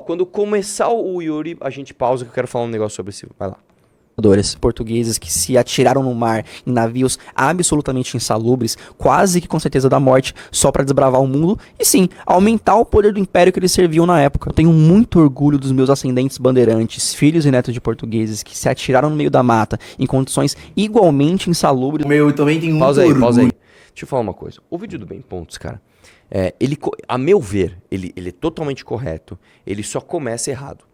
quando começar o Yuri, a gente pausa que eu quero falar um negócio sobre esse. Vai lá. Portugueses que se atiraram no mar em navios absolutamente insalubres, quase que com certeza da morte, só para desbravar o mundo e sim, aumentar o poder do império que eles serviam na época. Eu tenho muito orgulho dos meus ascendentes bandeirantes, filhos e netos de portugueses que se atiraram no meio da mata em condições igualmente insalubres. Eu também tenho muito Pausa aí. orgulho. Deixa eu falar uma coisa. O vídeo do Bem Pontos, cara, a meu ver, ele é totalmente correto. Ele só começa errado.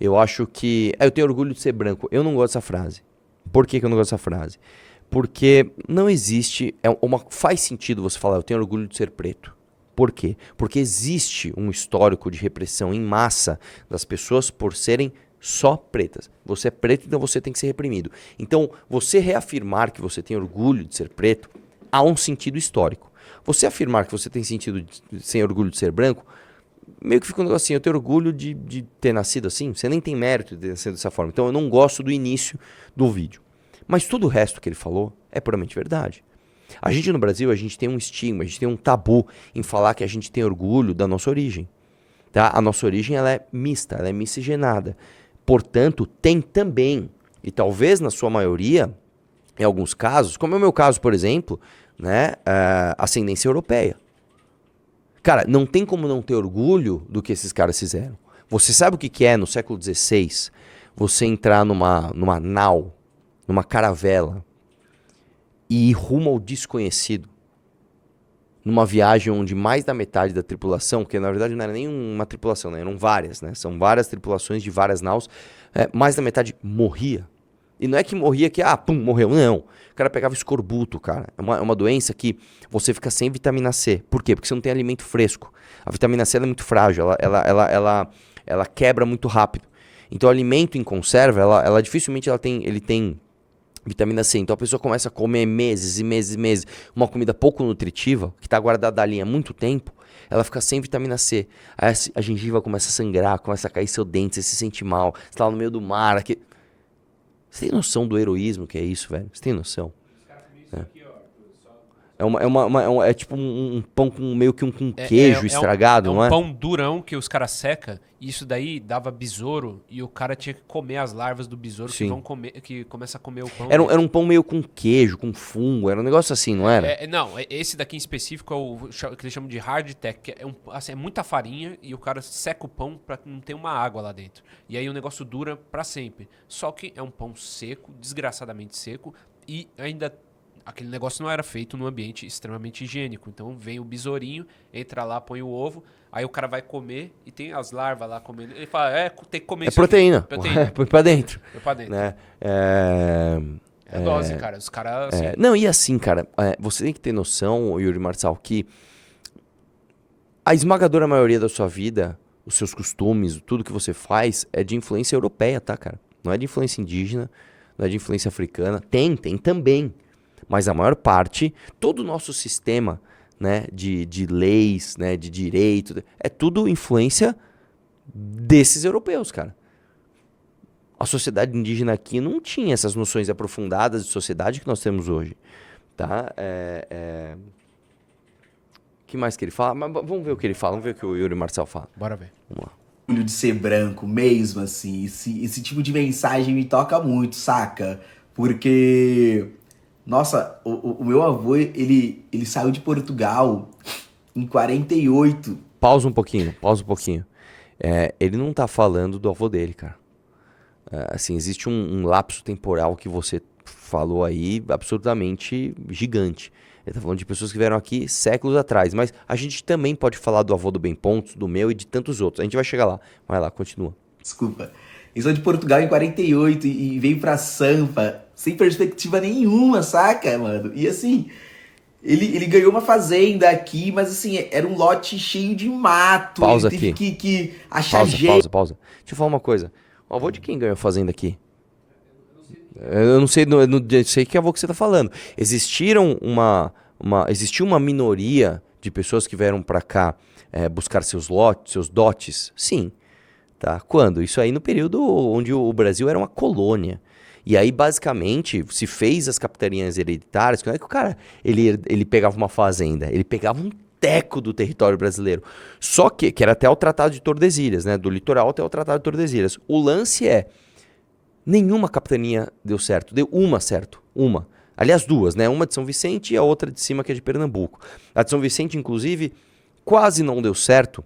Eu acho que... eu tenho orgulho de ser branco. Eu não gosto dessa frase. Por que eu não gosto dessa frase? Porque não existe... faz sentido você falar, eu tenho orgulho de ser preto. Por quê? Porque existe um histórico de repressão em massa das pessoas por serem só pretas. Você é preto, então você tem que ser reprimido. Então, você reafirmar que você tem orgulho de ser preto, há um sentido histórico. Você afirmar que você tem sem orgulho de ser branco, meio que fica um negócio assim, eu tenho orgulho de ter nascido assim, você nem tem mérito de ter nascido dessa forma. Então eu não gosto do início do vídeo. Mas tudo o resto que ele falou é puramente verdade. A gente no Brasil, a gente tem um estigma, a gente tem um tabu em falar que a gente tem orgulho da nossa origem. Tá? A nossa origem ela é mista, ela é miscigenada. Portanto, tem também, e talvez na sua maioria, em alguns casos, como é o meu caso, por exemplo, né, ascendência europeia. Cara, não tem como não ter orgulho do que esses caras fizeram. Você sabe o que é, no século XVI, você entrar numa nau, numa caravela, e ir rumo ao desconhecido, numa viagem onde mais da metade da tripulação, que na verdade não era nem uma tripulação, né? Eram várias, né? São várias tripulações de várias naus, mais da metade morria. E não é que morria que, morreu. Não. O cara pegava escorbuto, cara. É uma doença que você fica sem vitamina C. Por quê? Porque você não tem alimento fresco. A vitamina C ela é muito frágil, ela quebra muito rápido. Então o alimento em conserva, ela dificilmente ele tem vitamina C. Então a pessoa começa a comer meses e meses e meses uma comida pouco nutritiva, que está guardada ali há muito tempo, ela fica sem vitamina C. Aí a gengiva começa a sangrar, começa a cair seu dente, você se sente mal, você está lá no meio do mar, aqui... Você tem noção do heroísmo que é isso, velho? Você tem noção? É tipo um pão com meio que com queijo estragado, não é? É um pão durão que os caras secam, e isso daí dava besouro, e o cara tinha que comer as larvas do besouro que começa a comer o pão. Era um pão meio com queijo, com fungo, era um negócio assim, não era? Não, esse daqui em específico é o que eles chamam de hardtack, que é muita farinha, e o cara seca o pão pra não ter uma água lá dentro. E aí o negócio dura pra sempre. Só que é um pão seco, desgraçadamente seco, e ainda... Aquele negócio não era feito num ambiente extremamente higiênico. Então vem o besourinho, entra lá, põe o ovo, aí o cara vai comer e tem as larvas lá comendo. Ele fala, tem que comer isso. Proteína. Põe pra dentro. Põe pra dentro. Né? Dose, cara. Os caras... Assim... Não, e assim, cara, você tem que ter noção, Yuri Marçal, que a esmagadora maioria da sua vida, os seus costumes, tudo que você faz é de influência europeia, tá, cara? Não é de influência indígena, não é de influência africana. Tem também. Mas a maior parte, todo o nosso sistema, né, de leis, né, de direito, é tudo influência desses europeus, cara. A sociedade indígena aqui não tinha essas noções aprofundadas de sociedade que nós temos hoje. Tá? O que mais que ele fala? Mas vamos ver o que ele fala, vamos ver o que o Yuri Marçal fala. Bora ver. Vamos lá. Orgulho de ser branco mesmo, assim. Esse tipo de mensagem me toca muito, saca? Porque... Nossa, o meu avô, ele saiu de Portugal em 48. Pausa um pouquinho. Ele não tá falando do avô dele, cara. Assim, existe um lapso temporal que você falou aí absolutamente gigante. Ele tá falando de pessoas que vieram aqui séculos atrás. Mas a gente também pode falar do avô do Bem Pontos, do meu e de tantos outros. A gente vai chegar lá. Vai lá, continua. Desculpa. Ele saiu de Portugal em 48 e veio pra Sampa sem perspectiva nenhuma, saca, mano? E assim, ele ganhou uma fazenda aqui, mas assim, era um lote cheio de mato. Pausa ele teve aqui. que achar jeito. Pausa. Deixa eu falar uma coisa. O avô de quem ganhou a fazenda aqui? Eu não sei, eu sei que avô que você tá falando. Existiu uma minoria de pessoas que vieram pra cá buscar seus lotes, seus dotes? Sim. Tá? Quando? Isso aí no período onde o Brasil era uma colônia. E aí, basicamente, se fez as capitanias hereditárias. Como é que o cara ele pegava uma fazenda? Ele pegava um teco do território brasileiro. Só que era até o Tratado de Tordesilhas, né? Do litoral até o Tratado de Tordesilhas. O lance é, nenhuma capitania deu certo. Deu uma certo, uma. Aliás, duas, né? Uma de São Vicente e a outra de cima, que é de Pernambuco. A de São Vicente, inclusive, quase não deu certo,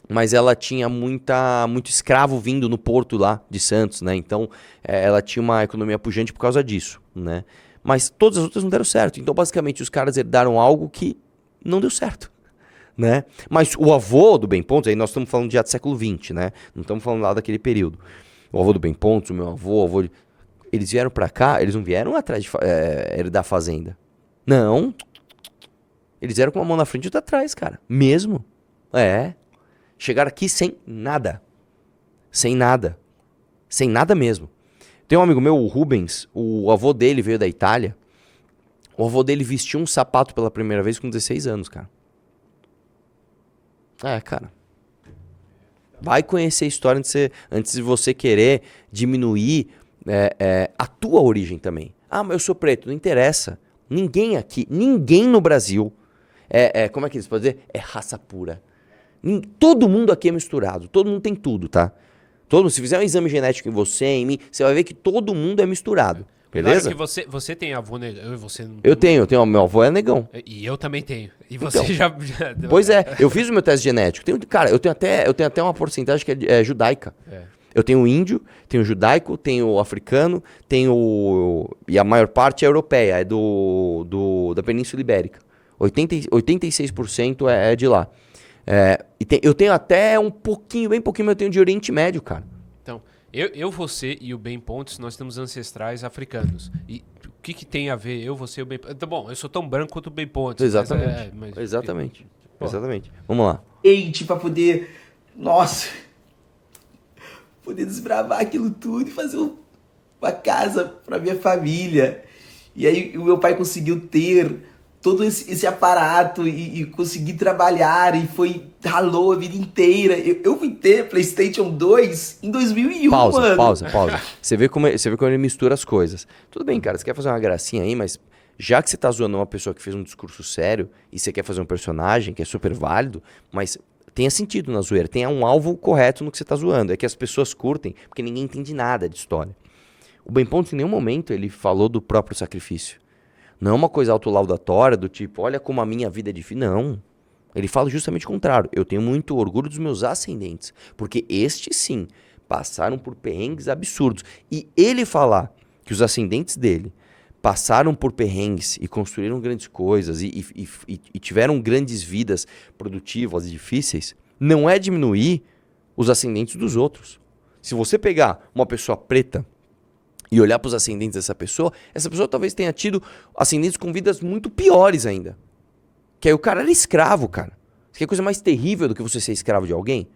mas ela tinha muito escravo vindo no porto lá de Santos, né? Então, ela tinha uma economia pujante por causa disso, né? Mas todas as outras não deram certo. Então, basicamente, os caras herdaram algo que não deu certo, né? Mas o avô do Bem Pontos, aí nós estamos falando já do século XX, né? Não estamos falando lá daquele período. O avô do Bem Pontos, o meu avô, o avô... Eles vieram pra cá, eles não vieram atrás de herdar a fazenda. Não. Eles vieram com uma mão na frente e outra atrás, cara. Mesmo. Chegaram aqui sem nada. Sem nada. Sem nada mesmo. Tem um amigo meu, o Rubens, o avô dele veio da Itália. O avô dele vestiu um sapato pela primeira vez com 16 anos, cara. Cara. Vai conhecer a história antes de você querer diminuir a tua origem também. Ah, mas eu sou preto. Não interessa. Ninguém aqui, ninguém no Brasil, como é que eles podem dizer? É raça pura. Todo mundo aqui é misturado. Todo mundo tem tudo, tá? Se fizer um exame genético em você, em mim, você vai ver que todo mundo é misturado. Beleza? Claro que você tem avô negão e você não. Eu tenho. Meu avô é negão. E eu também tenho. E você Então, já. Pois é, eu fiz o meu teste genético. Cara, eu tenho até uma porcentagem que é judaica. Eu tenho índio, tenho judaico, tenho africano, e a maior parte é europeia, é da Península Ibérica. 86% é de lá. Eu tenho até bem pouquinho, mas eu tenho de Oriente Médio, cara. Então, você e o Bem Pontes, nós temos ancestrais africanos. E o que tem a ver você e o Bem Pontes? Tá bom, eu sou tão branco quanto o Bem Pontes. Exatamente. Exatamente. Exatamente. Vamos lá. Gente, pra poder... Nossa... Poder desbravar aquilo tudo e fazer uma casa pra minha família. E aí o meu pai conseguiu ter todo esse aparato e conseguir trabalhar e ralou a vida inteira. Eu fui ter PlayStation 2 em 2001, mano. Pausa. Você vê como ele mistura as coisas. Tudo bem, cara, você quer fazer uma gracinha aí, mas já que você tá zoando uma pessoa que fez um discurso sério e você quer fazer um personagem que é super válido, mas... tenha sentido na zoeira, tenha um alvo correto no que você tá zoando. É que as pessoas curtem, porque ninguém entende nada de história. O Bem Pontos, em nenhum momento, ele falou do próprio sacrifício. Não é uma coisa autolaudatória do tipo, olha como a minha vida é difícil. Não. Ele fala justamente o contrário. Eu tenho muito orgulho dos meus ascendentes, porque estes, sim, passaram por perrengues absurdos. E ele falar que os ascendentes dele passaram por perrengues e construíram grandes coisas e tiveram grandes vidas produtivas e difíceis, não é diminuir os ascendentes dos outros. Se você pegar uma pessoa preta e olhar para os ascendentes dessa pessoa, essa pessoa talvez tenha tido ascendentes com vidas muito piores ainda. Que aí o cara era escravo, cara. Você quer coisa mais terrível do que você ser escravo de alguém?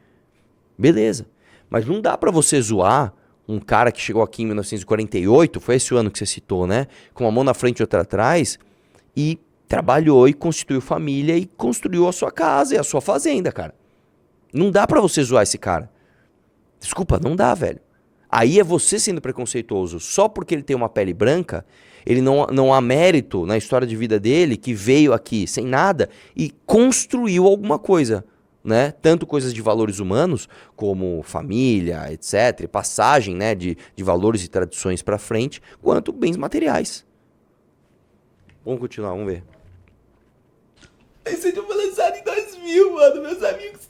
Beleza. Mas não dá para você zoar um cara que chegou aqui em 1948, foi esse o ano que você citou, né? Com uma mão na frente e outra atrás, e trabalhou e constituiu família e construiu a sua casa e a sua fazenda, cara. Não dá pra você zoar esse cara. Desculpa, não dá, velho. Aí é você sendo preconceituoso. Só porque ele tem uma pele branca, ele não há mérito na história de vida dele, que veio aqui sem nada e construiu alguma coisa. Né? Tanto coisas de valores humanos, como família, etc., passagem, né, de valores e tradições para frente, quanto bens materiais. Vamos continuar, vamos ver. Esse vídeo foi lançado em 2000, mano, meus amigos.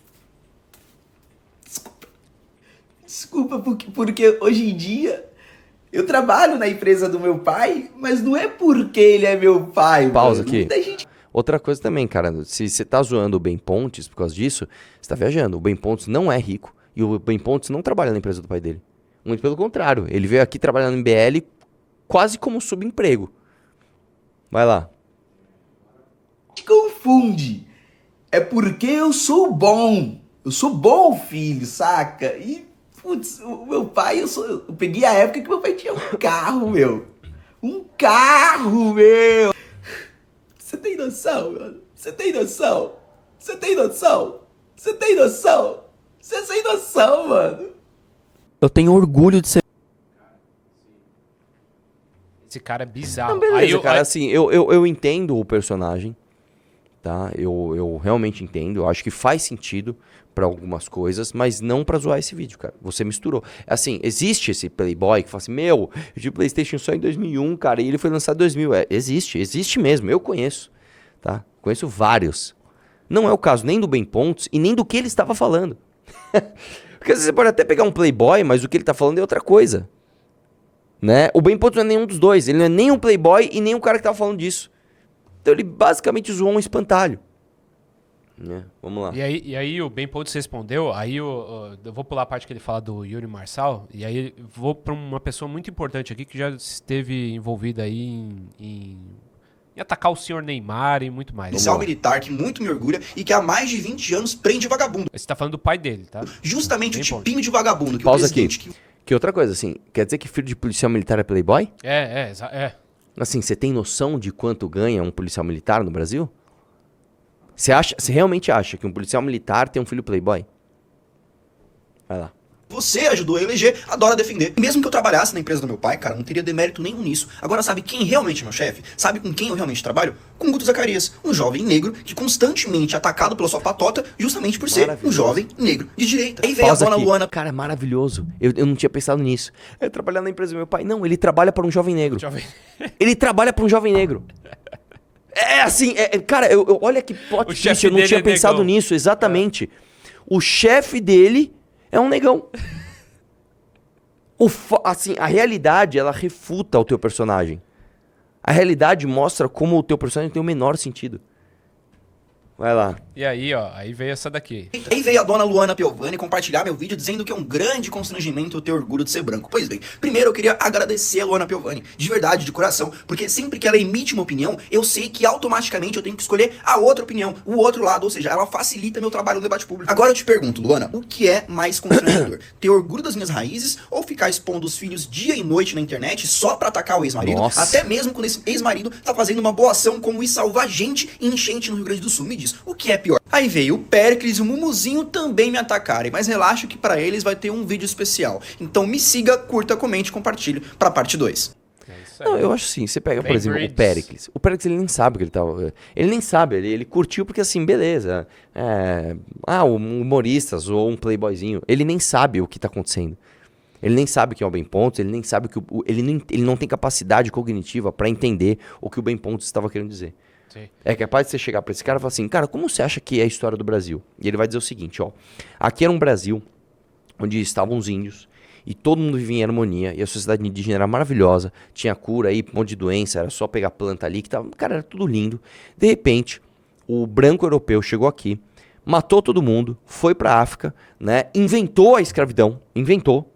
Desculpa, porque hoje em dia eu trabalho na empresa do meu pai, mas não é porque ele é meu pai. Pausa mano. aqui. Muita gente... Outra coisa também, cara, se você tá zoando o Bem Pontes por causa disso, você tá viajando. O Bem Pontes não é rico e o Bem Pontes não trabalha na empresa do pai dele. Muito pelo contrário, ele veio aqui trabalhando em BL quase como subemprego. Vai lá. Confunde. É porque eu sou bom. Eu sou bom, filho, saca? E, putz, o meu pai, eu peguei a época que meu pai tinha um carro, meu. Um carro, meu. Você tem noção, mano? Você tem noção? Você tem noção? Você tem noção? Você tem noção, mano? Eu tenho orgulho de ser... Esse cara é bizarro. Não, beleza, cara, assim, eu entendo o personagem, tá? Eu realmente entendo, eu acho que faz sentido pra algumas coisas, mas não pra zoar esse vídeo, cara. Você misturou. Assim, existe esse Playboy que fala assim, eu tive PlayStation só em 2001, cara, e ele foi lançado em 2000. Existe mesmo, eu conheço, tá? Conheço vários. Não é o caso nem do Ben Pontes e nem do que ele estava falando. Porque às vezes você pode até pegar um Playboy, mas o que ele tá falando é outra coisa. Né? O Ben Pontes não é nenhum dos dois. Ele não é nem um Playboy e nem um cara que tava falando disso. Então ele basicamente zoou um espantalho. Né? Vamos lá. E aí o Ben Pontes respondeu, aí eu vou pular a parte que ele fala do Yuri Marçal, e aí vou pra uma pessoa muito importante aqui que já esteve envolvida aí em atacar o senhor Neymar e muito mais. Policial militar que muito me orgulha e que há mais de 20 anos prende vagabundo. Você tá falando do pai dele, tá? Justamente Bem o ponto. tipinho de vagabundo que Pausa o presidente... aqui. Que outra coisa, assim, quer dizer que filho de policial militar é Playboy? É. Assim, você tem noção de quanto ganha um policial militar no Brasil? Você realmente acha que um policial militar tem um filho Playboy? Vai lá. Você ajudou a eleger, adora defender. Mesmo que eu trabalhasse na empresa do meu pai, cara, não teria demérito nenhum nisso. Agora, sabe quem realmente é meu chefe? Sabe com quem eu realmente trabalho? Com Guto Zacarias, um jovem negro que constantemente é atacado pela sua patota justamente por ser um Maravilhoso. jovem negro de direita. Aí veio a Pausa dona aqui. Luana... Cara, maravilhoso. Eu não tinha pensado nisso. É trabalhar na empresa do meu pai. Não, ele trabalha para um jovem negro. Jovem. Ele trabalha para um jovem negro. É assim, cara, olha que plot O chefe twist, eu não dele tinha é pensado negão. nisso, exatamente. O chefe dele é um negão. Assim, a realidade, ela refuta o teu personagem. A realidade mostra como o teu personagem tem o menor sentido. Vai lá. E aí, ó, aí veio essa daqui. Aí veio a dona Luana Piovani compartilhar meu vídeo dizendo que é um grande constrangimento eu ter orgulho de ser branco. Pois bem, primeiro eu queria agradecer a Luana Piovani, de verdade, de coração, porque sempre que ela emite uma opinião, eu sei que automaticamente eu tenho que escolher a outra opinião, o outro lado, ou seja, ela facilita meu trabalho no debate público. Agora eu te pergunto, Luana, o que é mais constrangedor? Ter orgulho das minhas raízes ou ficar expondo os filhos dia e noite na internet só pra atacar o ex-marido? Nossa. Até mesmo quando esse ex-marido tá fazendo uma boa ação como ir salvar gente em enchente no Rio Grande do Sul. Me diz, o que é pior? Aí veio o Péricles e o Mumuzinho também me atacarem, mas relaxa que pra eles vai ter um vídeo especial. Então me siga, curta, comente, compartilhe pra parte 2. É isso aí. Não, eu acho assim, você pega, por Ben exemplo, Breeds. o Péricles. O Péricles, ele nem sabe o que ele tava... Ele nem sabe, ele curtiu porque assim, beleza. Um humoristas ou um playboyzinho. Ele nem sabe o que tá acontecendo. Ele nem sabe quem é o Ben Pontes, ele nem sabe que ele não tem capacidade cognitiva pra entender o que o Ben Pontes estava querendo dizer. Sim. É capaz de você chegar pra esse cara e falar assim, cara, como você acha que é a história do Brasil? E ele vai dizer o seguinte, ó. Aqui era um Brasil onde estavam os índios e todo mundo vivia em harmonia e a sociedade indígena era maravilhosa, tinha cura aí, um monte de doença, era só pegar planta ali que tava, cara, era tudo lindo. De repente, o branco europeu chegou aqui, matou todo mundo, foi pra África, né, inventou a escravidão,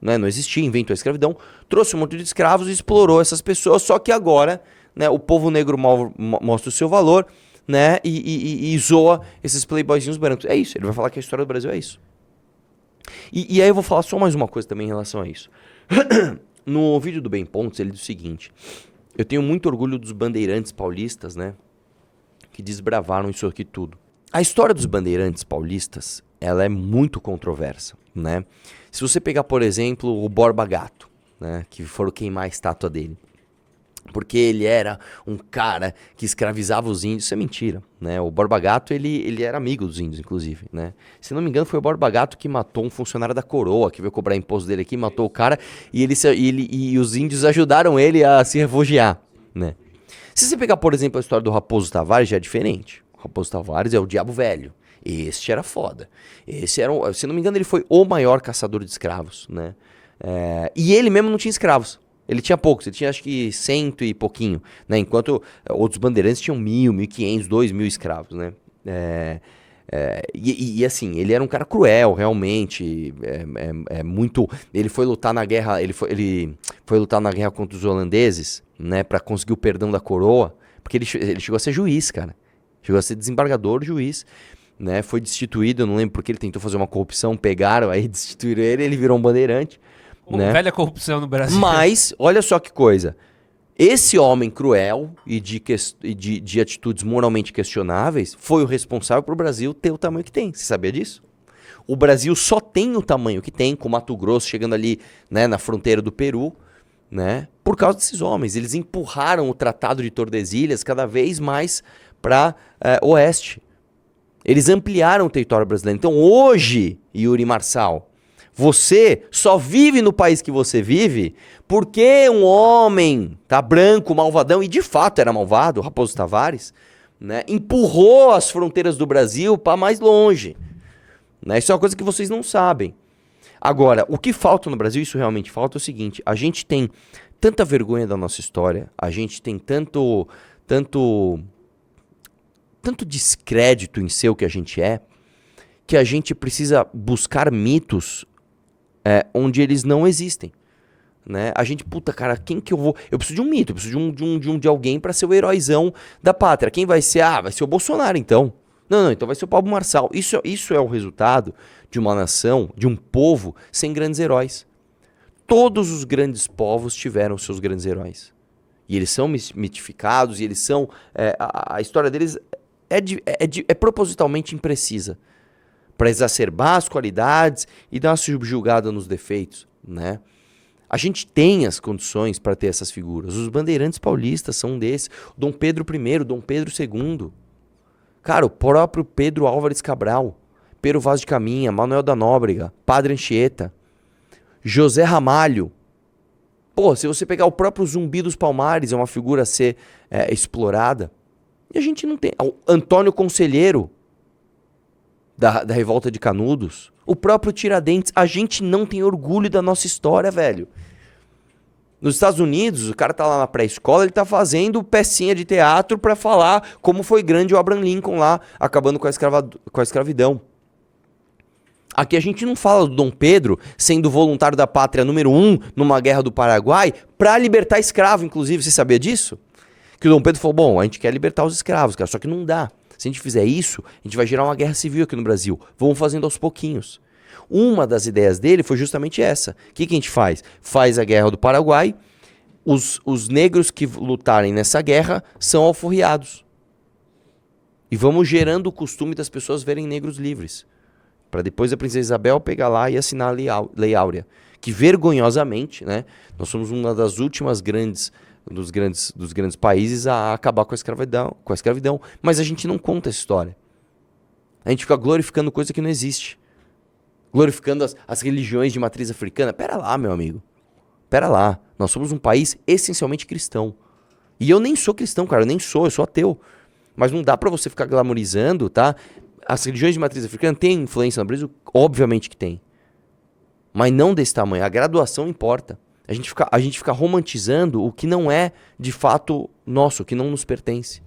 né, não existia, inventou a escravidão, trouxe um monte de escravos e explorou essas pessoas, só que agora, né, o povo negro mostra o seu valor, né, e zoa esses playboyzinhos brancos. É isso, ele vai falar que a história do Brasil é isso. E aí eu vou falar só mais uma coisa também em relação a isso. No vídeo do Ben Pontes, ele diz o seguinte, eu tenho muito orgulho dos bandeirantes paulistas, né, que desbravaram isso aqui tudo. A história dos bandeirantes paulistas, ela é muito controversa, né. Se você pegar, por exemplo, o Borba Gato, né, que foram queimar a estátua dele, porque ele era um cara que escravizava os índios, isso é mentira, né? O Borba Gato, ele era amigo dos índios, inclusive, né? Se não me engano, foi o Borba Gato que matou um funcionário da coroa, que veio cobrar imposto dele aqui, matou o cara, e os índios ajudaram ele a se refugiar, né? Se você pegar, por exemplo, a história do Raposo Tavares, já é diferente. O Raposo Tavares é o diabo velho. Este era foda. Esse era, se não me engano, ele foi o maior caçador de escravos, né? E ele mesmo não tinha escravos. Ele tinha poucos, ele tinha acho que 100 e pouquinho, né? Enquanto outros bandeirantes tinham 1.000, 1.500, 2.000 escravos, né? E assim, ele era um cara cruel, realmente, muito... Ele foi lutar na guerra, ele foi lutar na guerra contra os holandeses, né? Pra conseguir o perdão da coroa, porque ele chegou a ser juiz, cara. Chegou a ser desembargador, juiz, né? Foi destituído, eu não lembro porque ele tentou fazer uma corrupção, pegaram, aí destituíram ele virou um bandeirante. Né? Velha corrupção no Brasil. Mas, olha só que coisa. Esse homem cruel e de atitudes moralmente questionáveis foi o responsável para o Brasil ter o tamanho que tem. Você sabia disso? O Brasil só tem o tamanho que tem, com Mato Grosso chegando ali, né, na fronteira do Peru, né, por causa desses homens. Eles empurraram o Tratado de Tordesilhas cada vez mais para oeste. Eles ampliaram o território brasileiro. Então hoje, Yuri Marçal, você só vive no país que você vive porque um homem, tá, branco, malvadão, e de fato era malvado, o Raposo Tavares, né, empurrou as fronteiras do Brasil para mais longe. Né? Isso é uma coisa que vocês não sabem. Agora, o que falta no Brasil, isso realmente falta, é o seguinte: a gente tem tanta vergonha da nossa história, a gente tem tanto descrédito em ser o que a gente é, que a gente precisa buscar mitos onde eles não existem. Né? A gente, puta, cara, quem que eu vou... Eu preciso de um mito, eu preciso de alguém pra ser o heróizão da pátria. Quem vai ser? Ah, vai ser o Bolsonaro, então. Não, então vai ser o Pablo Marçal. Isso é o resultado de uma nação, de um povo sem grandes heróis. Todos os grandes povos tiveram seus grandes heróis. E eles são mitificados, e eles são... a história deles é propositalmente imprecisa, para exacerbar as qualidades e dar uma subjugada nos defeitos, né? A gente tem as condições para ter essas figuras. Os bandeirantes paulistas são um desses. Dom Pedro I, Dom Pedro II. Cara, o próprio Pedro Álvares Cabral, Pero Vaz de Caminha, Manuel da Nóbrega, Padre Anchieta, José Ramalho. Pô, se você pegar o próprio Zumbi dos Palmares, é uma figura a ser explorada. E a gente não tem. O Antônio Conselheiro, da Revolta de Canudos. O próprio Tiradentes. A gente não tem orgulho da nossa história, velho. Nos Estados Unidos, o cara tá lá na pré-escola, ele tá fazendo pecinha de teatro pra falar como foi grande o Abraham Lincoln lá, acabando com a escravidão. Aqui a gente não fala do Dom Pedro sendo voluntário da pátria número 1 numa guerra do Paraguai pra libertar escravo, inclusive. Você sabia disso? Que o Dom Pedro falou, bom, a gente quer libertar os escravos, cara, só que não dá. Se a gente fizer isso, a gente vai gerar uma guerra civil aqui no Brasil. Vamos fazendo aos pouquinhos. Uma das ideias dele foi justamente essa. O que a gente faz? Faz a guerra do Paraguai, os negros que lutarem nessa guerra são alforriados. E vamos gerando o costume das pessoas verem negros livres. Para depois a princesa Isabel pegar lá e assinar a Lei Áurea. Que vergonhosamente, né, nós somos uma das últimas dos grandes países a acabar com a escravidão. Mas a gente não conta essa história. A gente fica glorificando coisa que não existe. Glorificando as religiões de matriz africana. Pera lá, meu amigo. Pera lá. Nós somos um país essencialmente cristão. E eu nem sou cristão, cara. Eu sou ateu. Mas não dá pra você ficar glamorizando, tá? As religiões de matriz africana têm influência no Brasil? Obviamente que tem. Mas não desse tamanho. A graduação importa. A gente fica romantizando o que não é, de fato, nosso, o que não nos pertence.